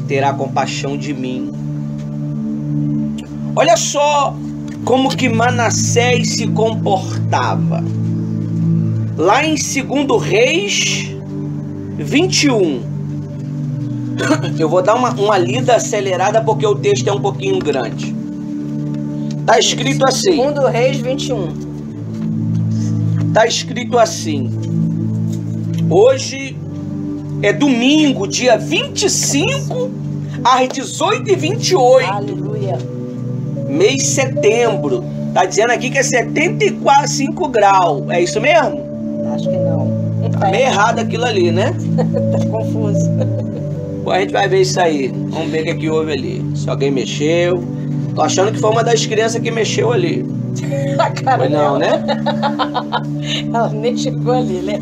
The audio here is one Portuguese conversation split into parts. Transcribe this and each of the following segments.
terá compaixão de mim. Olha só como que Manassés se comportava. Lá em 2 Reis 21. Eu vou dar uma lida acelerada porque o texto é um pouquinho grande. Está escrito assim. 2 Reis 21. Está escrito assim. Hoje é domingo, dia 25, às 18h28. Aleluia. Mês de setembro. Tá dizendo aqui que é 75 graus. É isso mesmo? Acho que não. Tá meio errado aquilo ali, né? Tá confuso. Bom, a gente vai ver isso aí. Vamos ver o que houve ali. Se alguém mexeu. Tô achando que foi uma das crianças que mexeu ali. A cara Foi não, né? Ela nem chegou ali, né?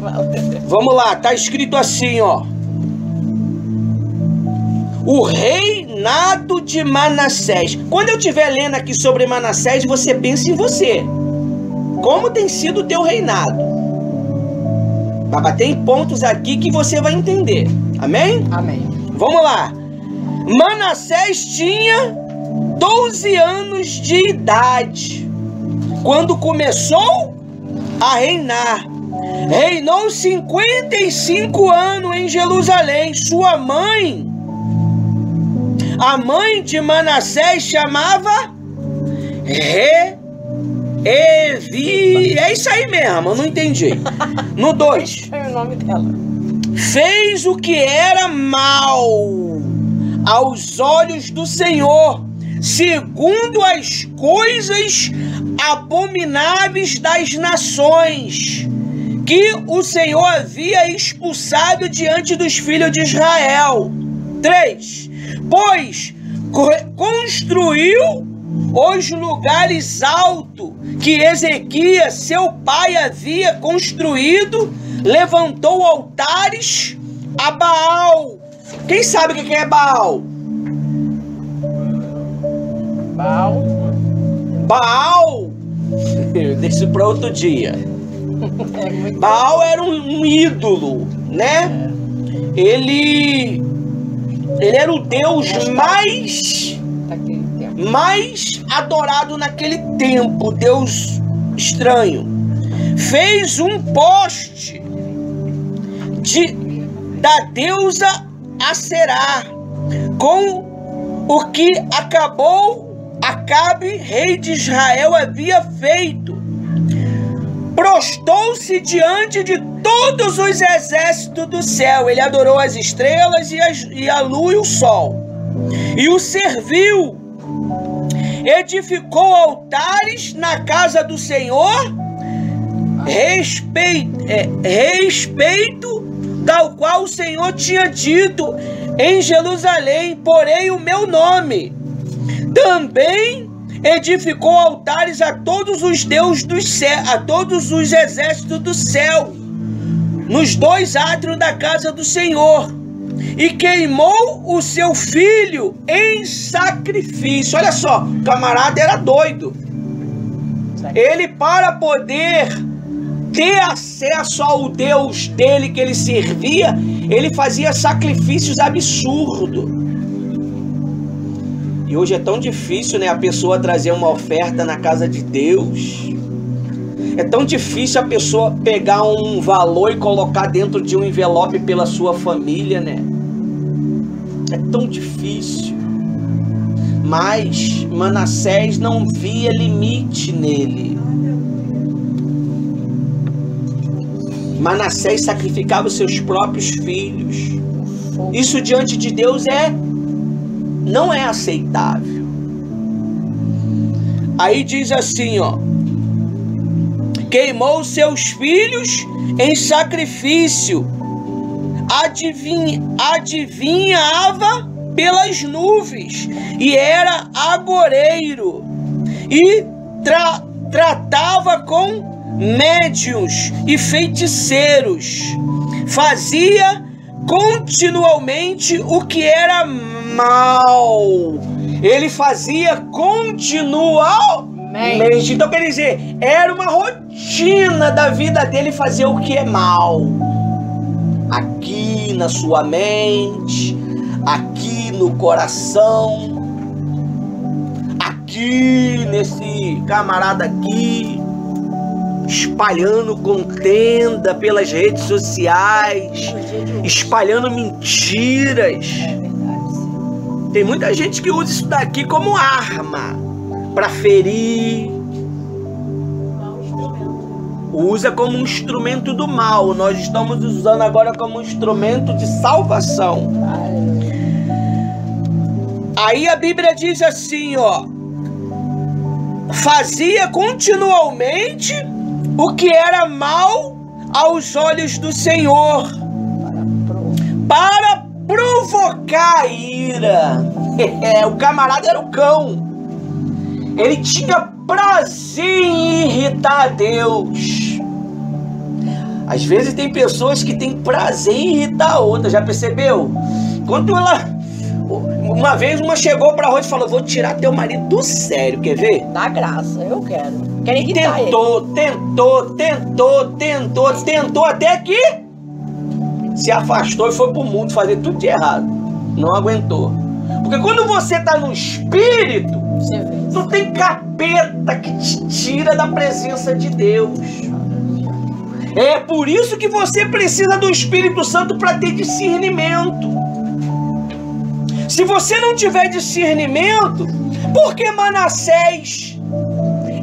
Vamos lá, tá escrito assim, ó. O reinado de Manassés. Quando eu estiver lendo aqui sobre Manassés, você pensa em você. Como tem sido o teu reinado? Vai bater em pontos aqui que você vai entender. Amém? Amém. Vamos lá. Manassés tinha 12 anos de idade quando começou a reinar. Reinou 55 anos em Jerusalém. Sua mãe, a mãe de Manassés, chamava Evi. É isso aí mesmo, eu não entendi. No 2. É o nome dela. Fez o que era mal aos olhos do Senhor, segundo as coisas abomináveis das nações que o Senhor havia expulsado diante dos filhos de Israel. 3. Pois construiu os lugares altos que Ezequias, seu pai, havia construído, levantou altares a Baal. Quem sabe o que é Baal? Baal. Baal, deixa para outro dia. Baal era um ídolo, né? Ele era o deus mais adorado naquele tempo, Deus estranho. Fez um poste da deusa Aserá, com o que Acabe, rei de Israel, havia feito. Prostou-se diante de todos os exércitos do céu. Ele adorou as estrelas e a lua e o sol, e o serviu. Edificou altares na casa do Senhor, respeito tal qual o Senhor tinha dito: em Jerusalém porei o meu nome. Também edificou altares a todos os deuses do céu, a todos os exércitos do céu, nos 2 átrios da casa do Senhor, e queimou o seu filho em sacrifício. Olha só, o camarada era doido. Ele, para poder ter acesso ao Deus dele que ele servia, ele fazia sacrifícios absurdos. E hoje é tão difícil, né, a pessoa trazer uma oferta na casa de Deus. É tão difícil a pessoa pegar um valor e colocar dentro de um envelope pela sua família, né? É tão difícil. Mas Manassés não via limite nele. Manassés sacrificava os seus próprios filhos. Isso diante de Deus não é aceitável. Aí diz assim, ó: queimou seus filhos em sacrifício, adivinhava pelas nuvens, e era agoreiro, e tratava com médiuns e feiticeiros, fazia continuamente o que era mal. Ele fazia continuamente. Então quer dizer, era uma rotina da vida dele fazer o que é mal. Aqui na sua mente, aqui no coração, aqui nesse camarada aqui, espalhando contenda pelas redes sociais, espalhando mentiras. Tem muita gente que usa isso daqui como arma para ferir. Usa como um instrumento do mal. Nós estamos usando agora como um instrumento de salvação. Aí a Bíblia diz assim, ó: fazia continuamente o que era mal aos olhos do Senhor, para provocar a ira. O camarada era o cão. Ele tinha prazer em irritar a Deus. Às vezes tem pessoas que têm prazer em irritar a outra, já percebeu? Quando uma vez uma chegou pra Rose e falou: vou tirar teu marido do sério, quer ver? Dá graça, eu quero. Quero irritar tentou, até que se afastou e foi pro mundo fazer tudo de errado. Não aguentou. Porque quando você tá no espírito, não tem capeta que te tira da presença de Deus. É por isso que você precisa do Espírito Santo para ter discernimento. Se você não tiver discernimento, por que Manassés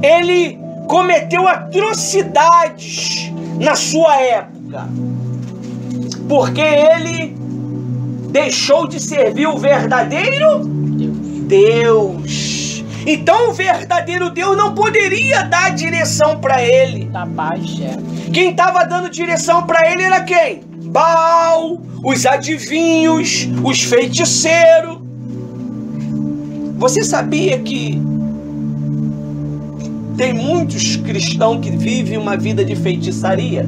ele cometeu atrocidades na sua época? Porque ele deixou de servir o verdadeiro Deus. Então o verdadeiro Deus não poderia dar direção para ele. Tá baixo, Quem estava dando direção para ele era quem? Baal, os adivinhos, os feiticeiros. Você sabia que tem muitos cristãos que vivem uma vida de feitiçaria?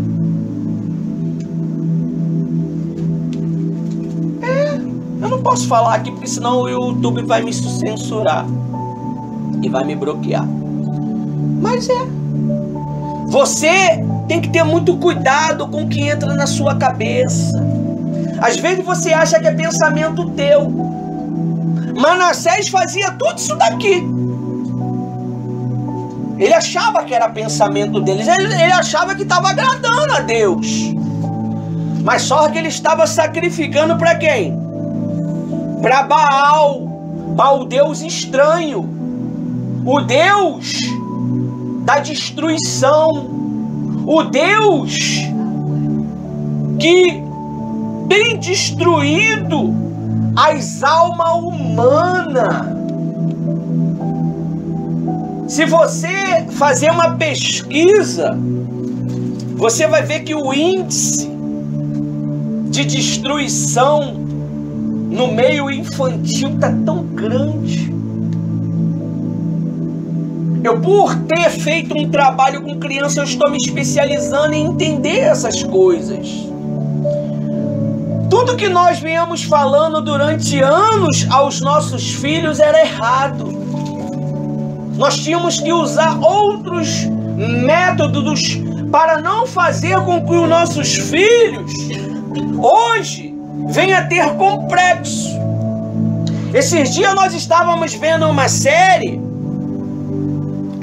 Eu não posso falar aqui porque senão o YouTube vai me censurar e vai me bloquear. Mas você tem que ter muito cuidado com o que entra na sua cabeça. Às vezes você acha que é pensamento teu. Manassés fazia tudo isso daqui. Ele achava que era pensamento deles. Ele achava que estava agradando a Deus. Mas só que ele estava sacrificando para quem? Para Baal. Para o Deus estranho. O Deus da destruição. O Deus que tem destruído as almas humanas. Se você fazer uma pesquisa, você vai ver que o índice de destruição no meio infantil está tão grande. Eu, por ter feito um trabalho com criança, eu estou me especializando em entender essas coisas. Tudo que nós viemos falando durante anos aos nossos filhos era errado. Nós tínhamos que usar outros métodos para não fazer com que os nossos filhos hoje venham a ter complexo. Esses dias nós estávamos vendo uma série.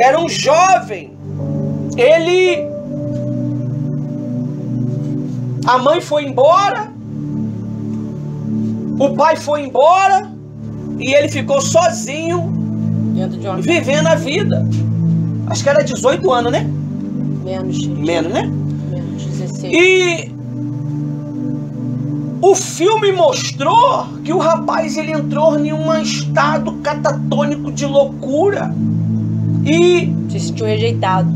Era um jovem, a mãe foi embora, o pai foi embora e ele ficou sozinho, vivendo a vida. Acho que era 18 anos, né? Menos, né? Menos 16. E o filme mostrou que o rapaz ele entrou em um estado catatônico de loucura. E se sentiu rejeitado.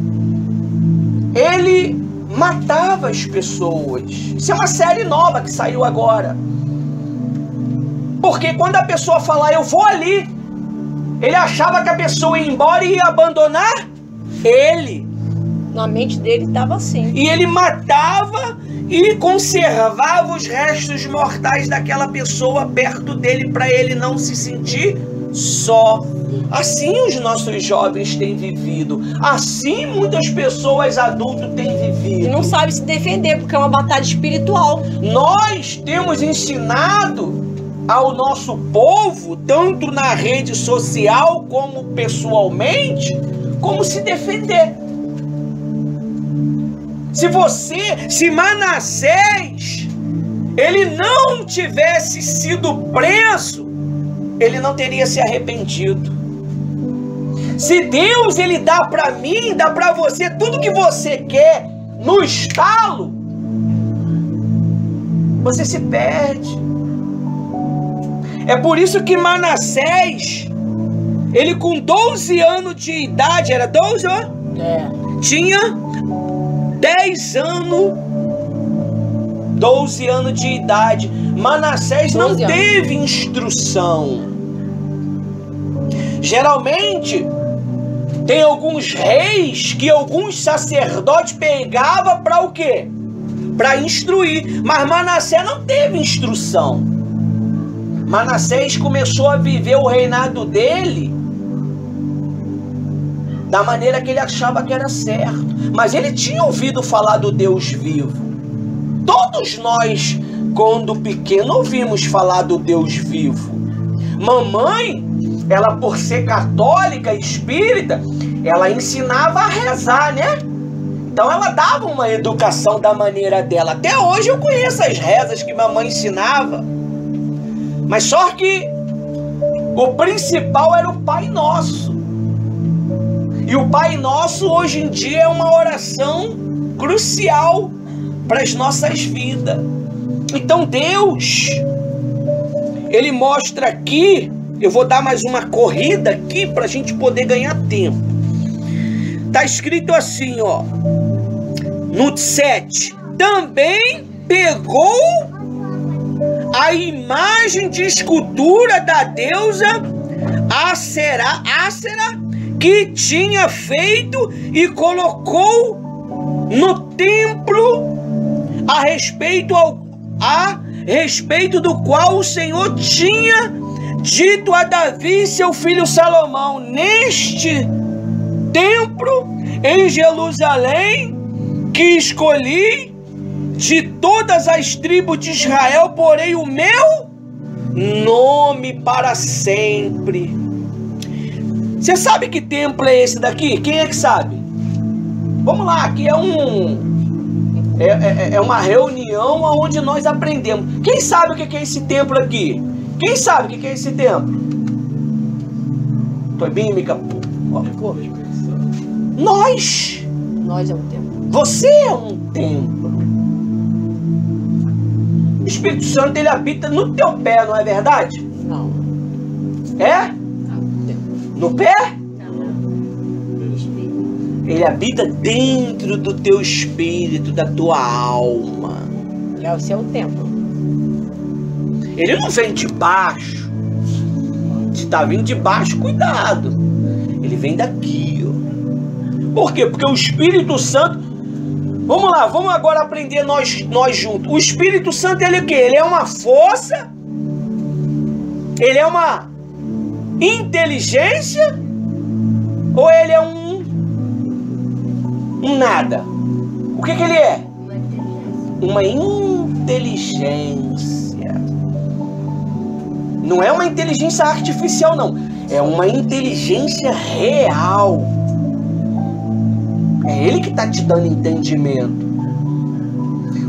Ele matava as pessoas. Isso é uma série nova que saiu agora. Porque quando a pessoa falar eu vou ali, ele achava que a pessoa ia embora e ia abandonar ele. Na mente dele estava assim. E ele matava e conservava os restos mortais daquela pessoa perto dele para ele não se sentir só. Assim os nossos jovens têm vivido. Assim muitas pessoas adultas têm vivido. E não sabe se defender, porque é uma batalha espiritual. Nós temos ensinado ao nosso povo, tanto na rede social como pessoalmente, como se defender. Se Manassés, ele não tivesse sido preso, ele não teria se arrependido. Se Deus, ele dá para mim, dá para você tudo que você quer no estalo, você se perde. É por isso que Manassés, ele com 12 anos de idade, era 12, ó? Tinha 10 anos, 12 anos de idade. Manassés não teve instrução. Geralmente, tem alguns reis que alguns sacerdotes pegavam para o quê? Para instruir. Mas Manassés não teve instrução. Manassés começou a viver o reinado dele da maneira que ele achava que era certo. Mas ele tinha ouvido falar do Deus vivo. Todos nós, quando pequeno, ouvimos falar do Deus vivo. Mamãe, ela por ser católica, espírita, ela ensinava a rezar, né? Então ela dava uma educação da maneira dela. Até hoje eu conheço as rezas que mamãe ensinava. Mas só que o principal era o Pai Nosso. E o Pai Nosso hoje em dia é uma oração crucial para as nossas vidas. Então Deus, ele mostra aqui, eu vou dar mais uma corrida aqui para a gente poder ganhar tempo. Está escrito assim, ó, no 7, também pegou a imagem de escultura da deusa Ácera, que tinha feito e colocou no templo a respeito do qual o Senhor tinha dito a Davi, seu filho Salomão: neste templo em Jerusalém que escolhi de todas as tribos de Israel, porém o meu nome para sempre. Você sabe que templo é esse daqui? Quem é que sabe? Vamos lá, aqui é uma reunião onde nós aprendemos. Quem sabe o que é esse templo aqui? Quem sabe o que é esse templo? Tô bíblica. Nós é um templo. Você é um templo. O Espírito Santo, ele habita no teu pé, não é verdade? Não. É? No pé? Ele habita dentro do teu espírito, da tua alma. É o seu templo. Ele não vem de baixo. Se tá vindo de baixo, cuidado. Ele vem daqui, ó. Por quê? Porque o Espírito Santo... Vamos lá, vamos agora aprender nós juntos. O Espírito Santo, ele é o quê? Ele é uma força? Ele é uma inteligência? Ou ele é um nada? O que ele é? Uma inteligência. Não é uma inteligência artificial, não. É uma inteligência real. É ele que está te dando entendimento.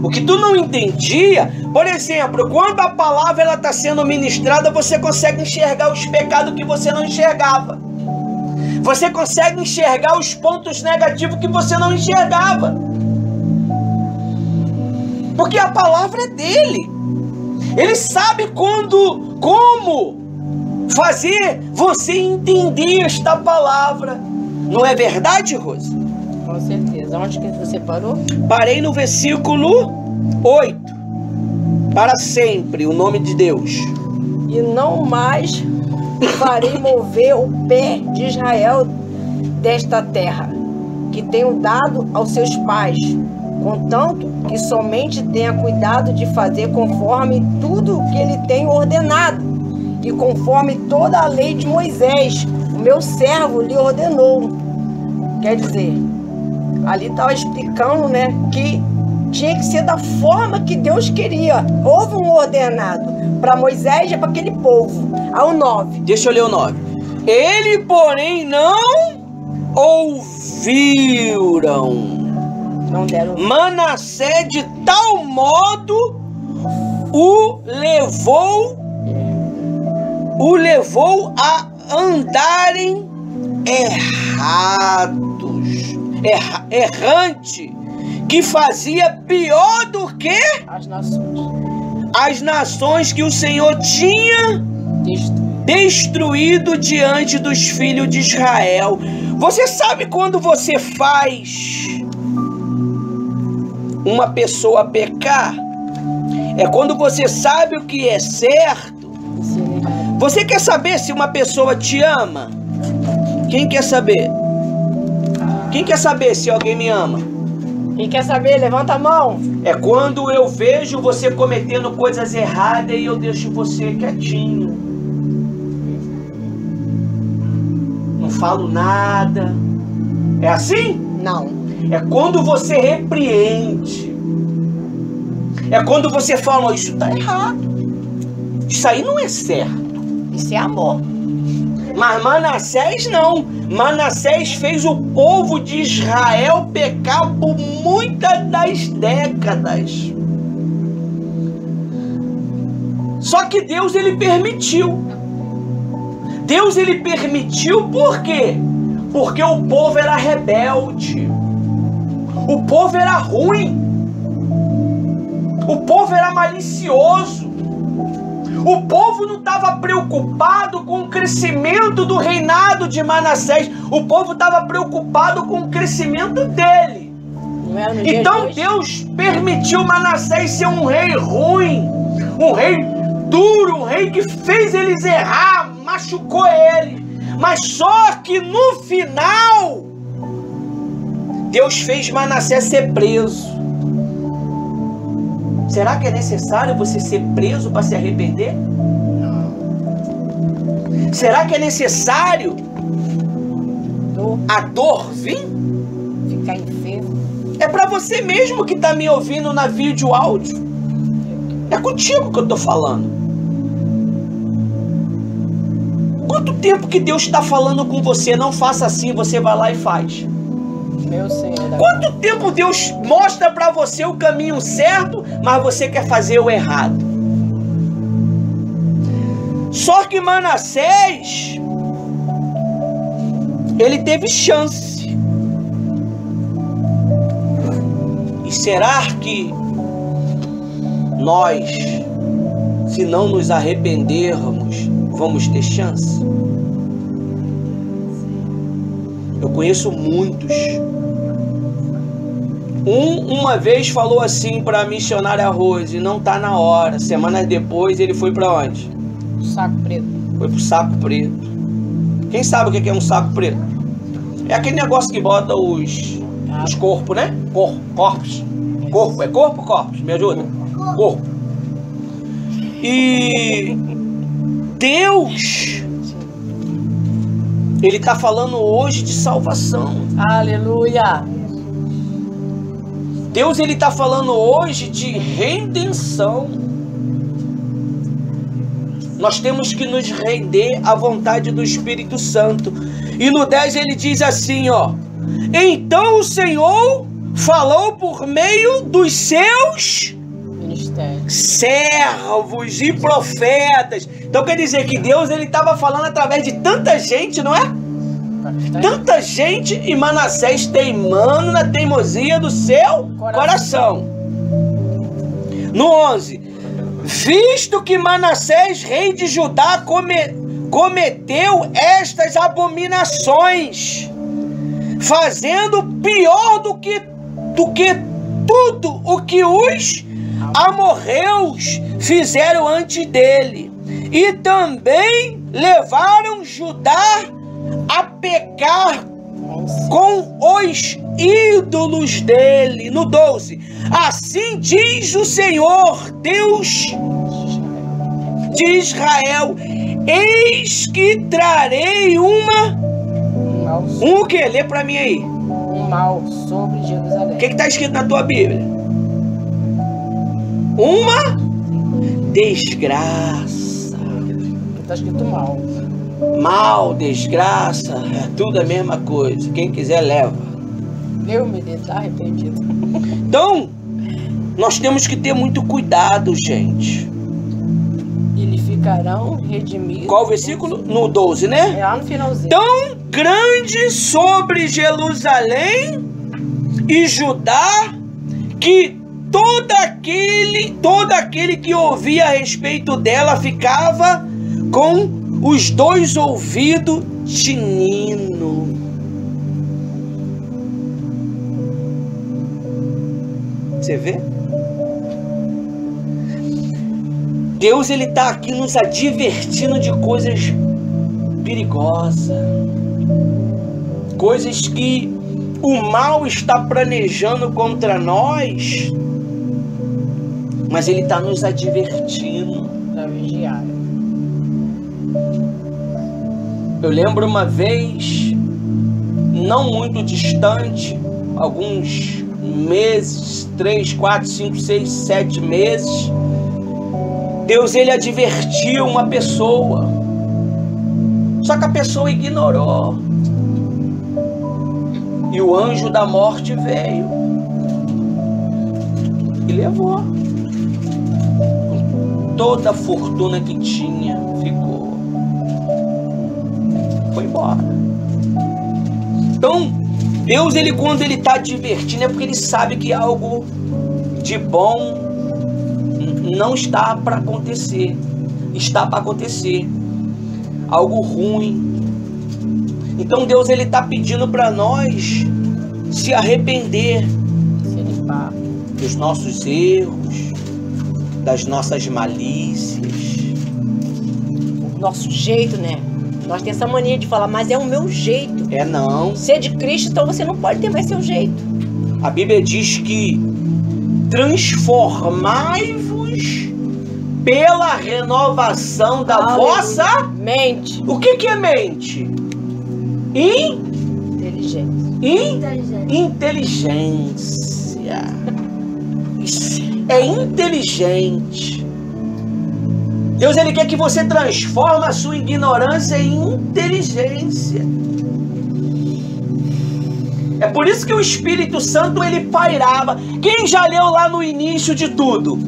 O que tu não entendia, por exemplo, quando a palavra ela está sendo ministrada, você consegue enxergar os pecados que você não enxergava. Você consegue enxergar os pontos negativos que você não enxergava. Porque a palavra é dele. Ele sabe como fazer você entender esta palavra. Não é verdade, Rose? Com certeza. Onde que você parou? Parei no versículo 8. Para sempre, o nome de Deus. E não mais farei mover o pé de Israel desta terra, que tenho dado aos seus pais, contanto que somente tenha cuidado de fazer conforme tudo que ele tem ordenado, e conforme toda a lei de Moisés, o meu servo, lhe ordenou. Quer dizer, ali estava explicando, né, que tinha que ser da forma que Deus queria. Houve um ordenado para Moisés e para aquele povo. Ao 9. Deixa eu ler o 9. Ele, porém, não ouviram. Não deram. Manassés de tal modo o levou a andarem errante, que fazia pior do que as nações que o Senhor tinha destruído diante dos filhos de Israel. Você sabe quando você faz uma pessoa pecar? É quando você sabe o que é certo. Você quer saber se uma pessoa te ama? Quem quer saber? Quem quer saber se alguém me ama? Quem quer saber, levanta a mão. É quando eu vejo você cometendo coisas erradas e eu deixo você quietinho. Não falo nada. É assim? Não. É quando você repreende. É quando você fala, isso está errado. Isso aí não é certo. Isso é amor. Mas Manassés não. Manassés fez o povo de Israel pecar por muitas das décadas. Só que Deus, ele permitiu. Deus, ele permitiu por quê? Porque o povo era rebelde. O povo era ruim. O povo era malicioso. O povo não estava preocupado com o crescimento do reinado de Manassés. O povo estava preocupado com o crescimento dele. Então Deus permitiu Manassés ser um rei ruim, um rei duro, um rei que fez eles errar, machucou ele. Mas só que no final, Deus fez Manassés ser preso. Será que é necessário você ser preso para se arrepender? Não. Será que é necessário a dor vir? Ficar enfermo. É para você mesmo que está me ouvindo na vídeo áudio. É contigo que eu estou falando. Quanto tempo que Deus está falando com você? Não faça assim, você vai lá e faz. Meu Senhor. Quanto tempo Deus mostra para você o caminho certo, mas você quer fazer o errado? Só que Manassés, ele teve chance. E será que nós, se não nos arrependermos, vamos ter chance? Eu conheço muitos. Uma vez falou assim para a missionária Rose, não tá na hora. Semanas depois ele foi para onde? Saco preto. Foi pro saco preto. Quem sabe o que é um saco preto? É aquele negócio que bota os corpos, né? Corpos. Corpo, é corpo ou corpos? Me ajuda? Corpo. E Deus, ele tá falando hoje de salvação. Aleluia. Deus, ele está falando hoje de redenção. Nós temos que nos render à vontade do Espírito Santo. E no 10 ele diz assim, ó. Então o Senhor falou por meio dos seus servos e profetas. Então quer dizer que Deus, ele estava falando através de tanta gente, não é? Tanta gente, e Manassés teimando na teimosia do seu coração. No 11, visto que Manassés, rei de Judá, cometeu estas abominações, fazendo pior do que tudo o que os amorreus fizeram antes dele, e também levaram Judá a pecar com os ídolos dele. No 12, assim diz o Senhor, Deus de Israel, eis que trarei o que? Lê para mim aí. Um mal sobre Jerusalém. O que está escrito na tua Bíblia? uma desgraça. Está escrito mal. Mal, desgraça, é tudo a mesma coisa. Quem quiser leva. Meu menino, está arrependido. Então, nós temos que ter muito cuidado, gente. Eles ficarão redimidos. Qual o versículo? No 12, né? É lá no finalzinho. Tão grande sobre Jerusalém e Judá, que todo aquele que ouvia a respeito dela ficava com os dois ouvidos tinindo. Você vê? Deus, ele está aqui nos advertindo de coisas perigosas, coisas que o mal está planejando contra nós, mas ele está nos advertindo. Para vigiar. Eu lembro uma vez, não muito distante, alguns meses, 3, 4, 5, 6, 7 meses, Deus, ele advertiu uma pessoa, só que a pessoa ignorou, e o anjo da morte veio e levou toda a fortuna que tinha, ficou, foi embora. Então Deus, ele, quando ele está advertindo, é porque ele sabe que algo de bom não está para acontecer, está para acontecer algo ruim. Então Deus, ele está pedindo para nós se arrepender, Se limpar. dos nossos erros, das nossas malícias. O nosso jeito, né? Nós temos essa mania de falar, mas é o meu jeito. É não. Ser de Cristo, então você não pode ter mais seu jeito. A Bíblia diz que transformai-vos pela renovação da vossa... Mente. O que é mente? Inteligência. Inteligência. É inteligente. Deus, ele quer que você transforme a sua ignorância em inteligência. É por isso que o Espírito Santo, ele pairava. Quem já leu lá no início de tudo?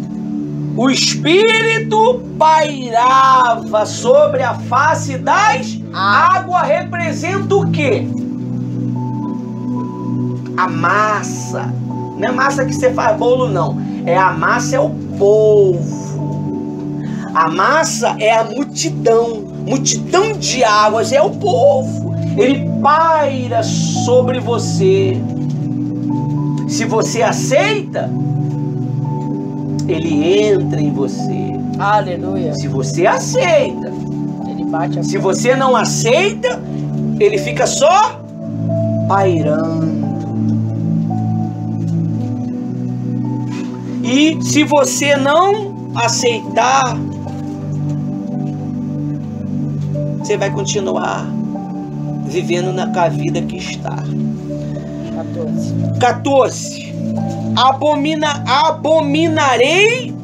O Espírito pairava sobre a face das águas. Representa o quê? A massa. Não é massa que você faz bolo, não. A massa é o povo. A massa é a multidão. Multidão de águas é o povo. Ele paira sobre você. Se você aceita, ele entra em você. Aleluia. Se você aceita. Ele bate a Se você não aceita, ele fica só pairando. E se você não aceitar, você vai continuar vivendo na vida que está. 14. Abominarei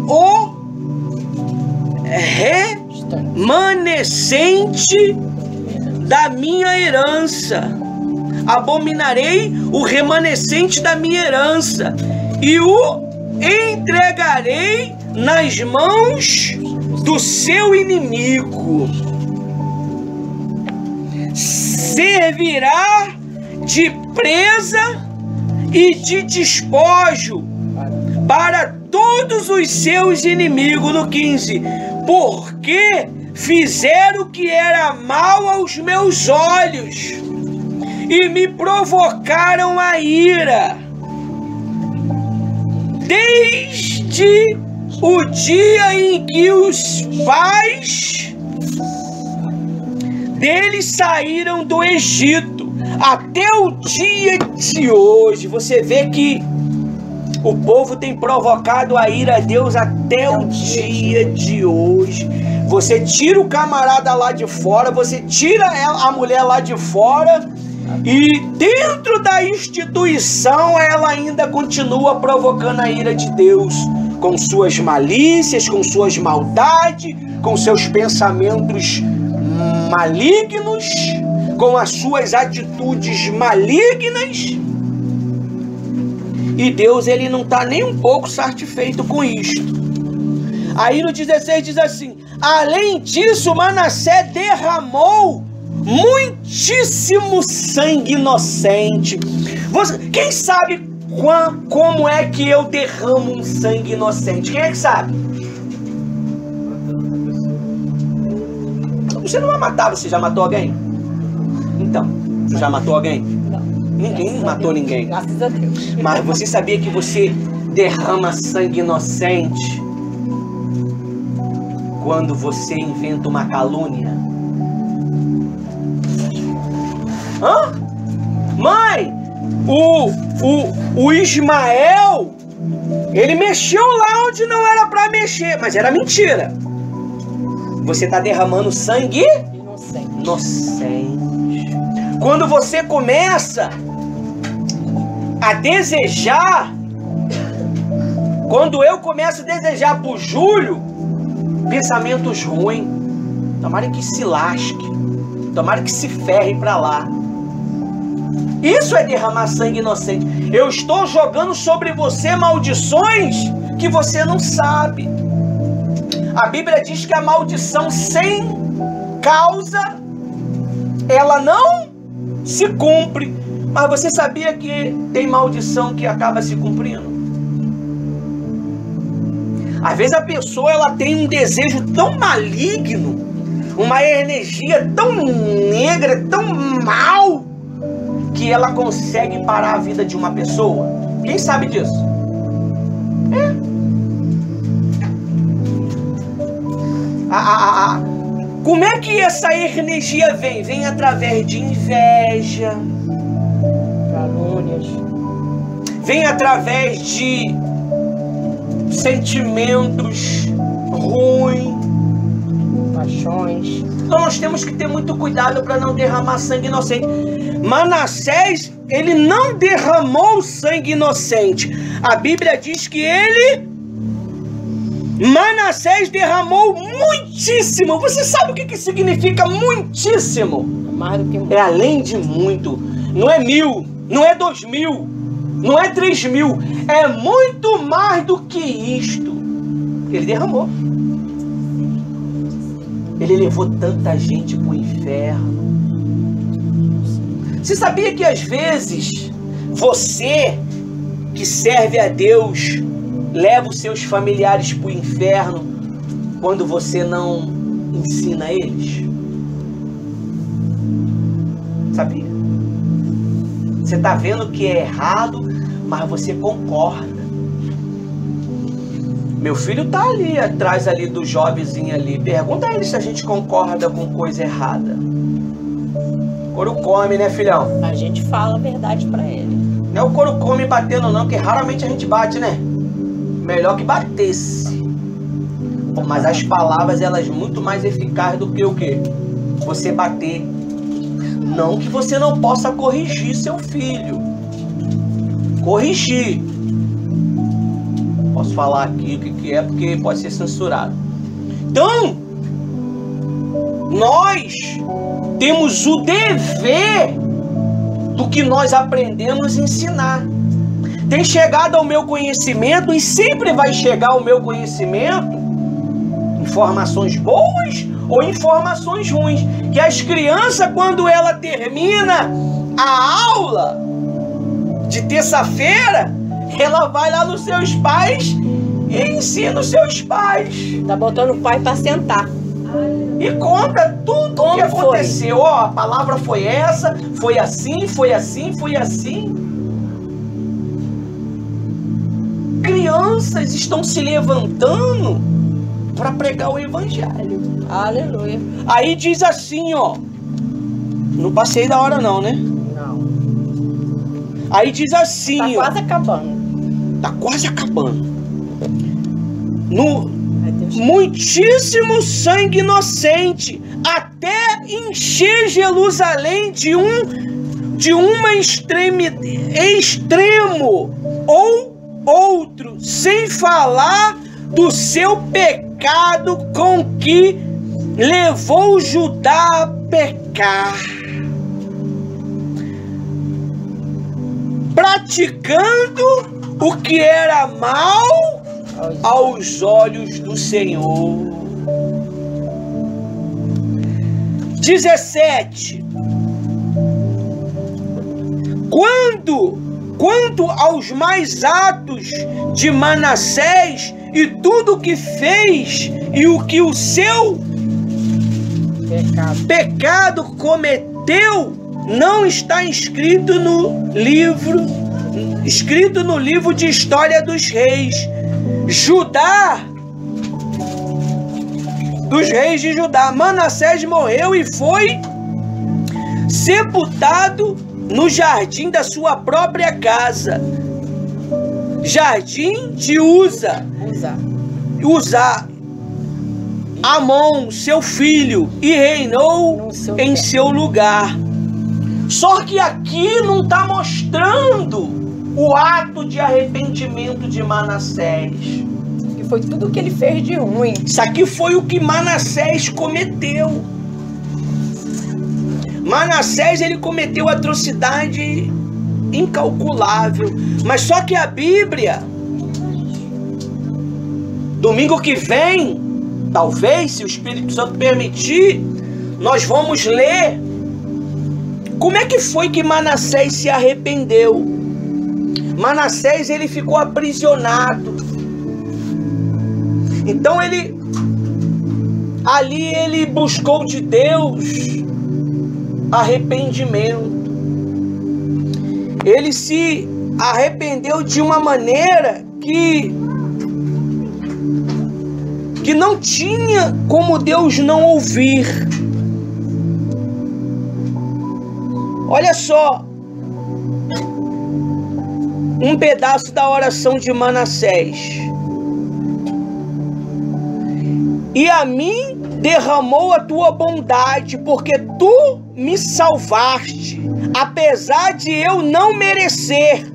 o remanescente da minha herança. Abominarei o remanescente da minha herança e o entregarei nas mãos do seu inimigo. Servirá de presa e de despojo para todos os seus inimigos. No 15, porque fizeram o que era mal aos meus olhos e me provocaram a ira, desde o dia em que os pais deles saíram do Egito até o dia de hoje. Você vê que o povo tem provocado a ira a Deus até o dia de hoje. Você tira o camarada lá de fora, você tira a mulher lá de fora, e dentro da instituição ela ainda continua provocando a ira de Deus. com suas malícias, com suas maldades, com seus pensamentos malignos, com as suas atitudes malignas. E Deus, ele não está nem um pouco satisfeito com isto. Aí no 16 diz assim: além disso, Manassés derramou muitíssimo sangue inocente. Quem sabe como é que eu derramo um sangue inocente? Quem é que sabe? Você não vai matar, você já matou alguém? Então, você já matou alguém? Não. Ninguém matou ninguém. Graças a Deus. Mas você sabia que você derrama sangue inocente quando você inventa uma calúnia? Hã? Mãe, o Ismael, ele mexeu lá onde não era para mexer, mas era mentira. Você está derramando sangue inocente. Quando você começa a desejar, quando eu começo a desejar pro Júlio pensamentos ruins, tomara que se lasque, tomara que se ferre pra lá. Isso é derramar sangue inocente. Eu estou jogando sobre você maldições que você não sabe. A Bíblia diz que a maldição sem causa, ela não se cumpre. Mas você sabia que tem maldição que acaba se cumprindo? Às vezes a pessoa, ela tem um desejo tão maligno, uma energia tão negra, tão mal, que ela consegue parar a vida de uma pessoa. Quem sabe disso? Como é que essa energia vem? Vem através de inveja, Calúnias. vem através de sentimentos ruins, Paixões. Então nós temos que ter muito cuidado para não derramar sangue inocente. Manassés, ele não derramou sangue inocente. A Bíblia diz que Manassés derramou muitíssimo. Você sabe o que significa muitíssimo? Mais do que muito. É além de muito. Não é 1000, não é 2000, não é 3000. É muito mais do que isto. Ele derramou. Ele levou tanta gente para o inferno. Você sabia que às vezes você que serve a Deus leva os seus familiares para o inferno quando você não ensina eles? Sabia? Você está vendo que é errado, mas você concorda. Meu filho tá ali, atrás ali do jovenzinho ali. Pergunta a ele se a gente concorda com coisa errada. Couro come, né, filhão? A gente fala a verdade pra ele. Não é o couro come batendo não, porque raramente a gente bate, né? Melhor que batesse. Mas as palavras, elas muito mais eficazes do que o quê? Você bater. Não que você não possa corrigir seu filho. Corrigir. Posso falar aqui o que é, porque pode ser censurado. Então, nós temos o dever do que nós aprendemos a ensinar. Tem chegado ao meu conhecimento, e sempre vai chegar ao meu conhecimento, informações boas ou informações ruins. Que as crianças, quando ela termina a aula de terça-feira, ela vai lá nos seus pais e ensina os seus pais. Tá botando o pai pra sentar. E conta tudo o que aconteceu. Ó, a palavra foi essa, foi assim, foi assim, foi assim. Crianças estão se levantando para pregar o evangelho. Aleluia. Aí diz assim, ó. Não passei da hora não, né? Não. Aí diz assim, Tá ó. quase acabando. Tá quase acabando. Muitíssimo sangue inocente, até encher Jerusalém de uma extremo, ou outro, sem falar do seu pecado com que levou Judá a pecar, praticando o que era mal aos olhos do Senhor. 17. Quanto aos mais atos de Manassés e tudo o que fez e o que o seu pecado cometeu, não está escrito no livro de história dos reis. Dos reis de Judá. Manassés morreu e foi sepultado no jardim da sua própria casa, jardim de Uza. Amon, seu filho, e reinou em seu lugar. Só que aqui não está mostrando o ato de arrependimento de Manassés. Que foi tudo que ele fez de ruim. Isso aqui foi o que Manassés cometeu. Manassés, ele cometeu atrocidade incalculável. Mas só que a Bíblia, domingo que vem, talvez, se o Espírito Santo permitir, nós vamos ler como é que foi que Manassés se arrependeu. Manassés, ele ficou aprisionado. Então ele buscou de Deus arrependimento. Ele se arrependeu de uma maneira que não tinha como Deus não ouvir. Olha só um pedaço da oração de Manassés. E a mim derramou a tua bondade, porque tu me salvaste, apesar de eu não merecer,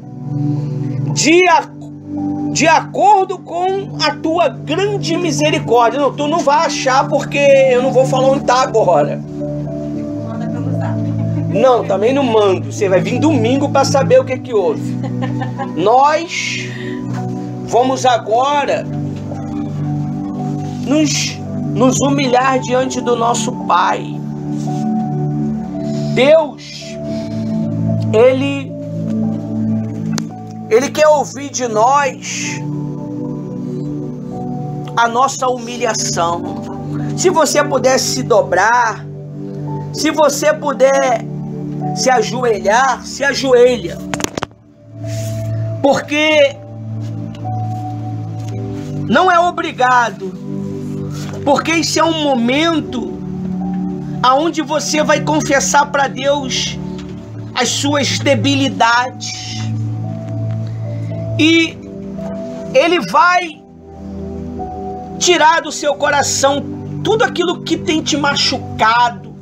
de acordo com a tua grande misericórdia. Não, tu não vai achar, porque eu não vou falar onde tá agora. Manda pelo zap. Não, também não mando. Você vai vir domingo para saber o que houve. Nós vamos agora nos humilhar diante do nosso Pai. Deus, Ele quer ouvir de nós a nossa humilhação. Se você puder se dobrar, se você puder se ajoelhar, se ajoelha. Porque não é obrigado, porque isso é um momento aonde você vai confessar para Deus as suas debilidades. E Ele vai tirar do seu coração tudo aquilo que tem te machucado,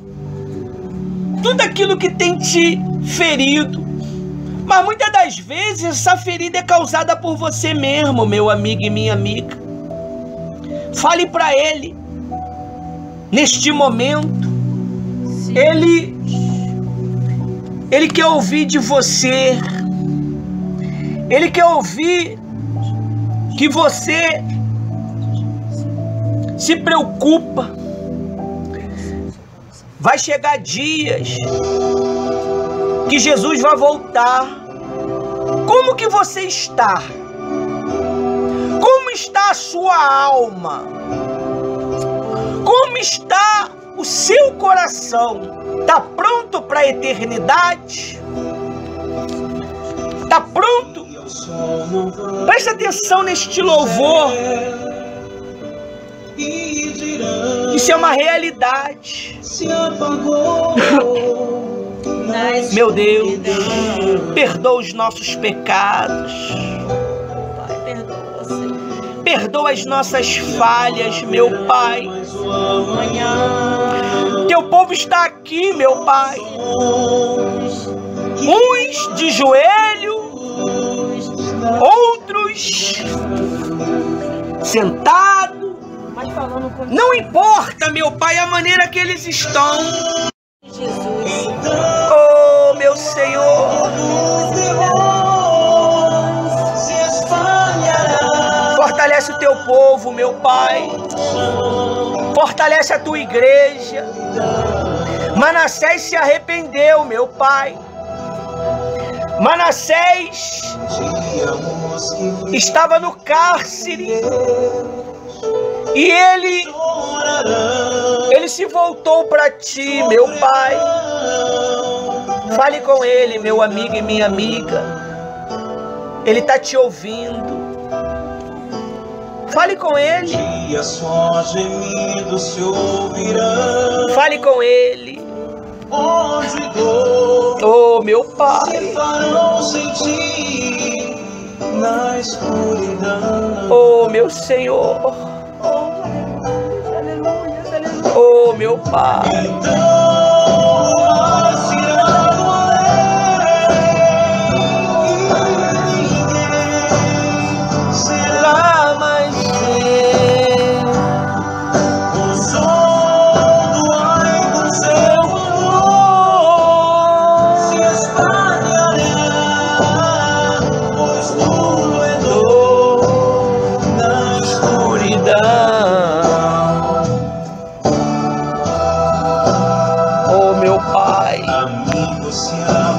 tudo aquilo que tem te ferido. Mas muitas das vezes essa ferida é causada por você mesmo, meu amigo e minha amiga. Fale para Ele neste momento. Sim. Ele quer ouvir de você. Ele quer ouvir que você se preocupa. Vai chegar dias que Jesus vai voltar. Como que você está? Como está a sua alma? Como está o seu coração? Está pronto para a eternidade? Está pronto? Presta atenção neste louvor. Isso é uma realidade. Meu Deus, perdoa os nossos pecados. Pai, perdoa, Senhor. Perdoa as nossas falhas, meu Pai. Amanhã. Teu povo está aqui, meu Pai. Uns de joelho, outros Jesus, sentado, Mas falando com não importa, meu Pai, a maneira que eles estão. Jesus. Oh, meu Senhor, fortalece o teu povo, meu Pai. Fortalece a tua igreja. Manassés se arrependeu, meu Pai. Manassés estava no cárcere e ele se voltou para ti, meu Pai. Fale com ele, meu amigo e minha amiga. Ele está te ouvindo. Fale com ele. Fale com ele. Oh, meu Pai. Oh, meu Senhor. Oh, meu Pai.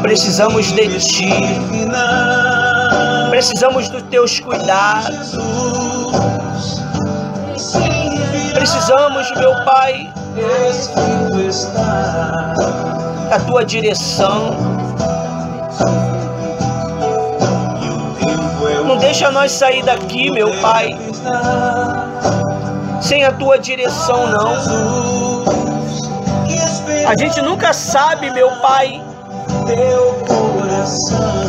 Precisamos de ti, precisamos dos teus cuidados, precisamos, meu Pai, da tua direção. Não deixa nós sair daqui, meu Pai, sem a tua direção, não. A gente nunca sabe, meu Pai,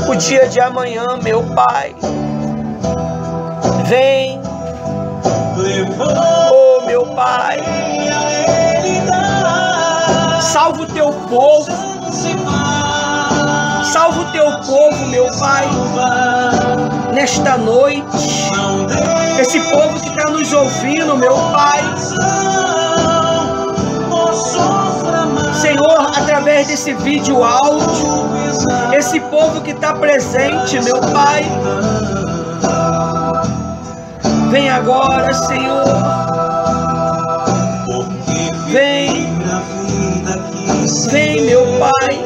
o dia de amanhã, meu Pai. Vem, oh, meu Pai, salva o teu povo, salva o teu povo, meu Pai, nesta noite, esse povo que está nos ouvindo, meu Pai. Senhor, através desse vídeo áudio, esse povo que está presente, meu Pai, vem agora, Senhor, vem, meu Pai,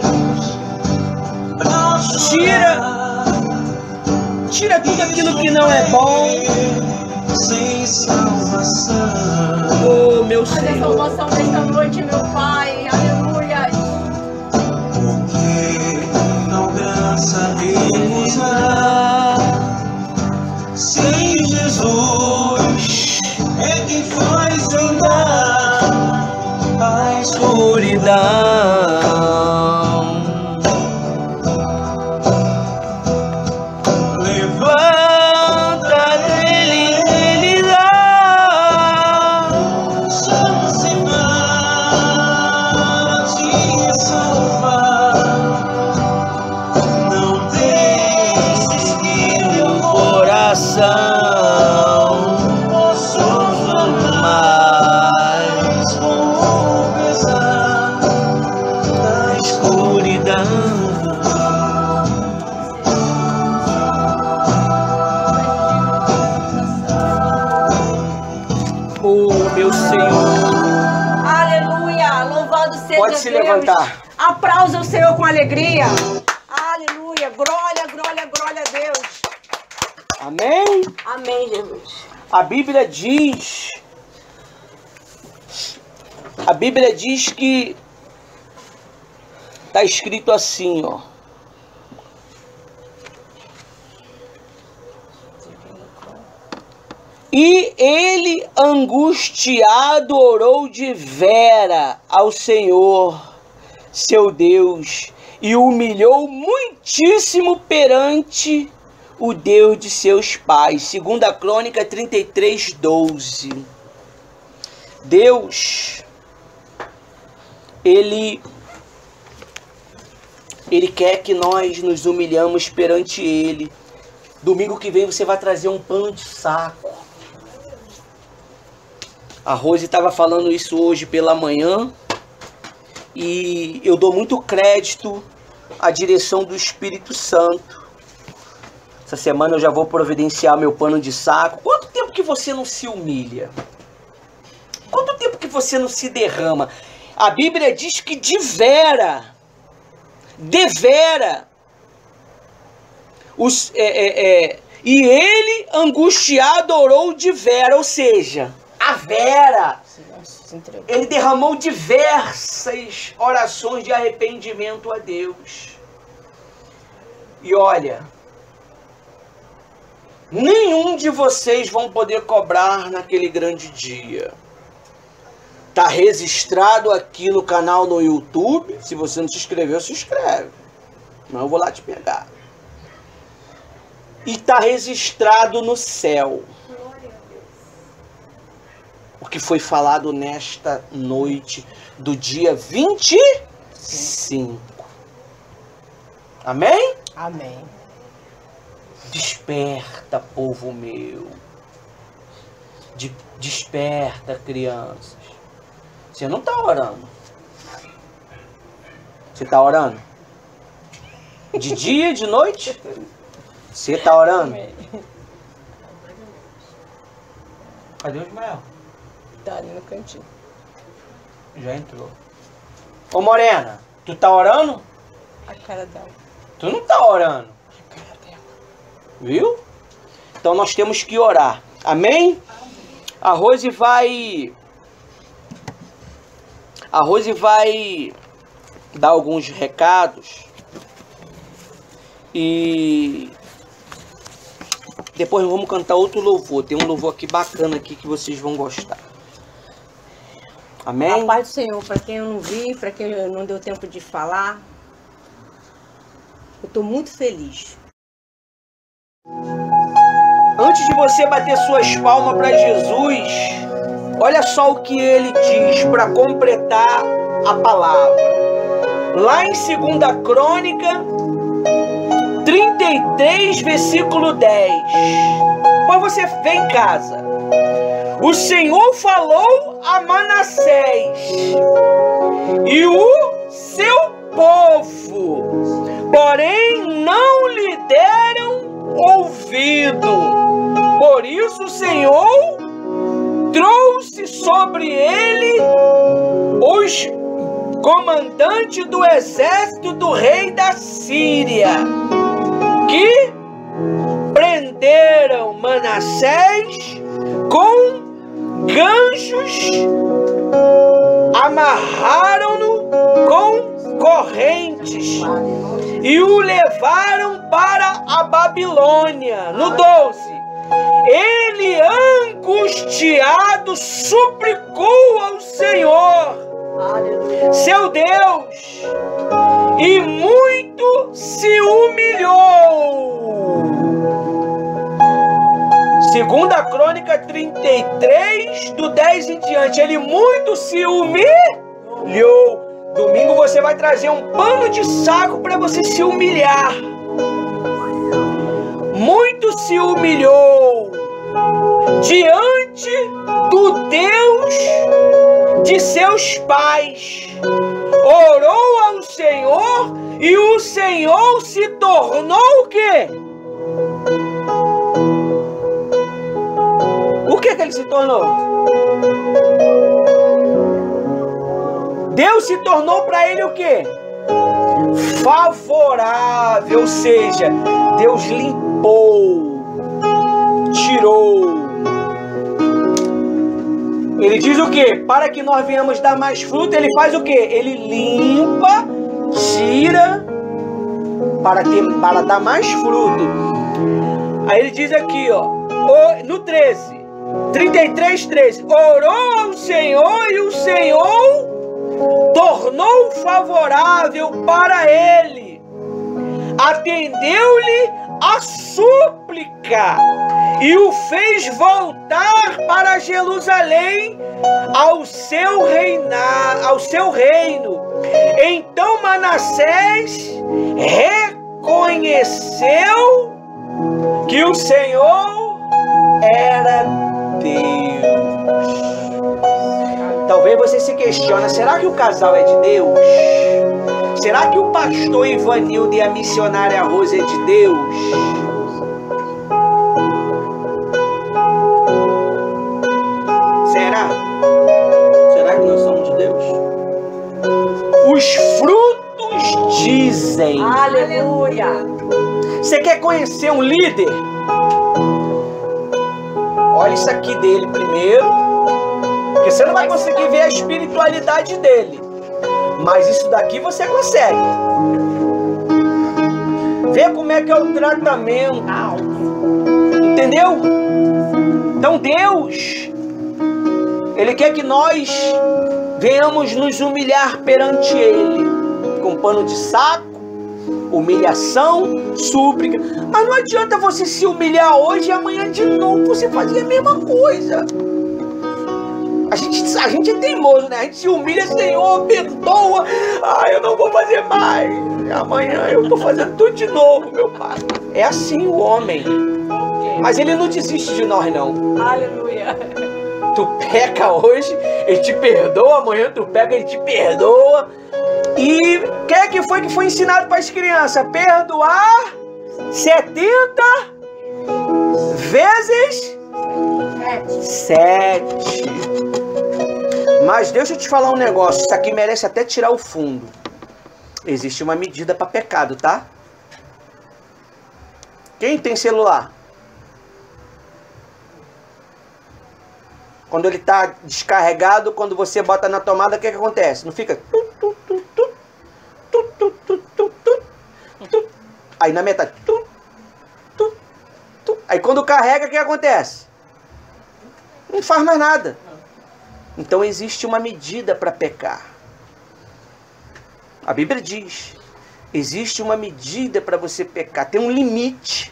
tira tudo aquilo que não é bom. Oh, meu Senhor. Fazer a salvação desta noite, meu Pai. Aleluia. Porque não sabemos nada sem Jesus, é quem faz andar a escuridão. Pode se levantar. Aplausos ao Senhor com alegria. Aleluia. Glória, glória, glória a Deus. Amém? Amém, Jesus. A Bíblia diz que está escrito assim, ó. E ele, angustiado, orou de vera ao Senhor, seu Deus, e humilhou muitíssimo perante o Deus de seus pais. 2 Crônica 33:12. Deus, Ele quer que nós nos humilhamos perante Ele. Domingo que vem você vai trazer um pano de saco. A Rose estava falando isso hoje pela manhã. E eu dou muito crédito à direção do Espírito Santo. Essa semana eu já vou providenciar meu pano de saco. Quanto tempo que você não se humilha? Quanto tempo que você não se derrama? A Bíblia diz que devera. E ele, angustiado, orou devera. Ou seja, a vera. Ele derramou diversas orações de arrependimento a Deus. E olha, nenhum de vocês vão poder cobrar naquele grande dia. Está registrado aqui no canal no YouTube. Se você não se inscreveu, se inscreve. Não, eu vou lá te pegar. E está registrado no céu. O que foi falado nesta noite do dia 25. Amém? Amém. Desperta, povo meu. Desperta, crianças. Você não está orando. Você está orando? De dia, de noite? Você está orando? Cadê o Ismael? Tá ali no cantinho. Já entrou. Ô Morena, tu tá orando? A cara dela. Tu não tá orando. A cara dela. Viu? Então nós temos que orar. Amém? A Rose vai dar alguns recados. E depois vamos cantar outro louvor. Tem um louvor aqui bacana aqui que vocês vão gostar. Amém? A paz do Senhor, para quem eu não vi, para quem não deu tempo de falar, eu estou muito feliz. Antes de você bater suas palmas para Jesus, olha só o que ele diz para completar a palavra. Lá em 2 Crônica 33, versículo 10. Depois você vê em casa. O Senhor falou a Manassés e o seu povo, porém não lhe deram ouvido. Por isso o Senhor trouxe sobre ele os comandantes do exército do rei da Síria, que prenderam Manassés com ganchos, amarraram-no com correntes e o levaram para a Babilônia. No 12, ele angustiado suplicou ao Senhor, seu Deus, e muito se humilhou. 2 Crônica 33, do 10 em diante. Ele muito se humilhou. Domingo você vai trazer um pano de saco para você se humilhar. Muito se humilhou diante do Deus de seus pais. Orou ao Senhor e o Senhor se tornou o quê? O que ele se tornou? Deus se tornou para ele o quê? Favorável, ou seja, Deus limpou, tirou. Ele diz o quê? Para que nós venhamos dar mais fruto, ele faz o quê? Ele limpa, tira, para dar mais fruto. Aí ele diz aqui, ó, no 13, 33, 13. Orou ao Senhor e o Senhor tornou favorável para ele. Atendeu-lhe a súplica e o fez voltar para Jerusalém ao seu reino. Então Manassés reconheceu que o Senhor era Deus. Talvez você se questione, será que o casal é de Deus? Será que o pastor Ivanildo e a missionária Rosa é de Deus? Será? Será que nós somos de Deus? Os frutos dizem. Aleluia. Você quer conhecer um líder? Olha isso aqui dele primeiro, porque você não vai conseguir ver a espiritualidade dele, mas isso daqui você consegue. Vê como é que é o tratamento. Entendeu? Então Deus, Ele quer que nós venhamos nos humilhar perante Ele, com pano de saco, humilhação, súplica. Mas não adianta você se humilhar hoje e amanhã de novo você fazer a mesma coisa. A gente é teimoso, né? A gente se humilha, Senhor, perdoa. Eu não vou fazer mais. Amanhã eu tô fazendo tudo de novo, meu Pai. É assim o homem. Mas ele não desiste de nós, não. Aleluia. Tu peca hoje, Ele te perdoa. Amanhã tu pega, Ele te perdoa. E o que foi ensinado para as crianças? Perdoar 70 vezes 7. Mas deixa eu te falar um negócio. Isso aqui merece até tirar o fundo. Existe uma medida para pecado, tá? Quem tem celular? Quando ele está descarregado, quando você bota na tomada, o que acontece? Não fica... Aí na metade... Aí quando carrega, o que acontece? Não faz mais nada. Então existe uma medida para pecar. A Bíblia diz, existe uma medida para você pecar, tem um limite.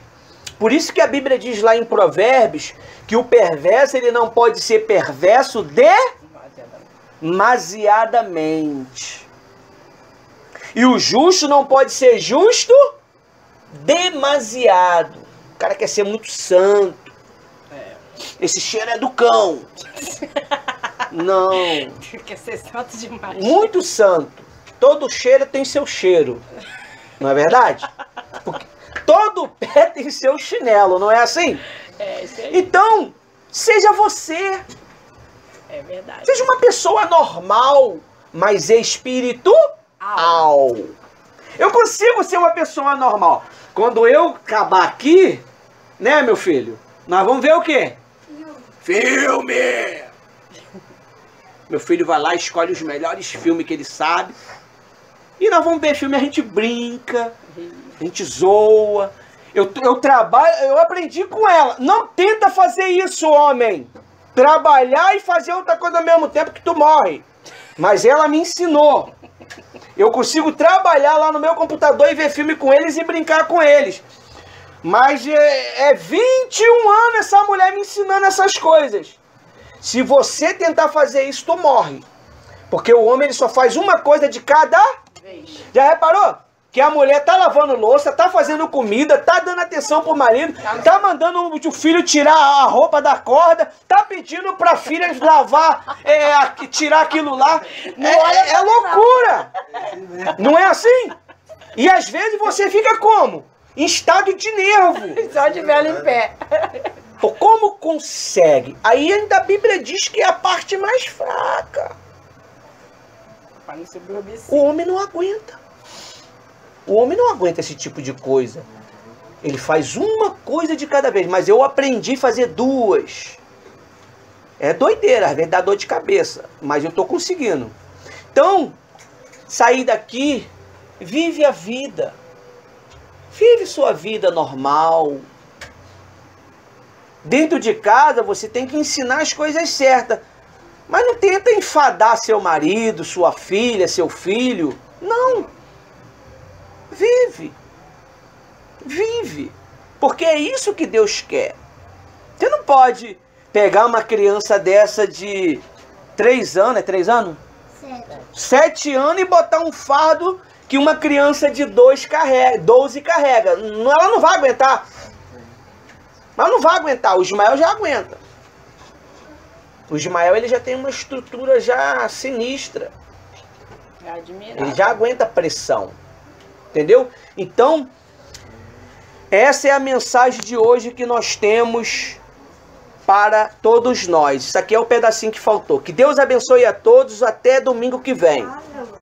Por isso que a Bíblia diz lá em Provérbios que o perverso ele não pode ser perverso demasiadamente. E o justo não pode ser justo demasiado. O cara quer ser muito santo. Esse cheiro é do cão. Não. Quer ser santo demais. Muito santo. Todo cheiro tem seu cheiro. Não é verdade? Porque todo pé tem seu chinelo, não é assim? É, isso aí. Então, seja você. É verdade. Seja uma pessoa normal, mas espiritual. Eu consigo ser uma pessoa normal. Quando eu acabar aqui, né, meu filho? Nós vamos ver o quê? Filme! Meu filho vai lá, escolhe os melhores filmes que ele sabe. E nós vamos ver filme, a gente brinca, a gente zoa. Eu trabalho, eu aprendi com ela. Não tenta fazer isso, homem. Trabalhar e fazer outra coisa ao mesmo tempo que tu morre. Mas ela me ensinou. Eu consigo trabalhar lá no meu computador e ver filme com eles e brincar com eles. Mas é 21 anos essa mulher me ensinando essas coisas. Se você tentar fazer isso, tu morre. Porque o homem ele só faz uma coisa de cada vez. Já reparou? Que a mulher tá lavando louça, tá fazendo comida, tá dando atenção pro marido, tá mandando o filho tirar a roupa da corda, tá pedindo pra filha lavar, tirar aquilo lá. É loucura! Não é assim? E às vezes você fica como? Em estado de nervo. Só de vela em pé. Pô, como consegue? Aí ainda a Bíblia diz que é a parte mais fraca. O homem não aguenta. O homem não aguenta esse tipo de coisa. Ele faz uma coisa de cada vez. Mas eu aprendi a fazer duas. É doideira, às vezes dá dor de cabeça. Mas eu tô conseguindo. Então, sair daqui, vive a vida. Vive sua vida normal. Dentro de casa você tem que ensinar as coisas certas. Mas não tenta enfadar seu marido, sua filha, seu filho. Não. Vive. Vive. Porque é isso que Deus quer. Você não pode pegar uma criança dessa de 3 anos, é 3 anos? 7 anos e botar um fardo que uma criança de 12 carrega. Ela não vai aguentar. Mas não vai aguentar, o Ismael já aguenta. O Ismael, ele já tem uma estrutura já sinistra. É admirável. Ele já aguenta pressão. Entendeu? Então, essa é a mensagem de hoje que nós temos para todos nós. Isso aqui é o pedacinho que faltou. Que Deus abençoe a todos. Até domingo que vem. Aleluia.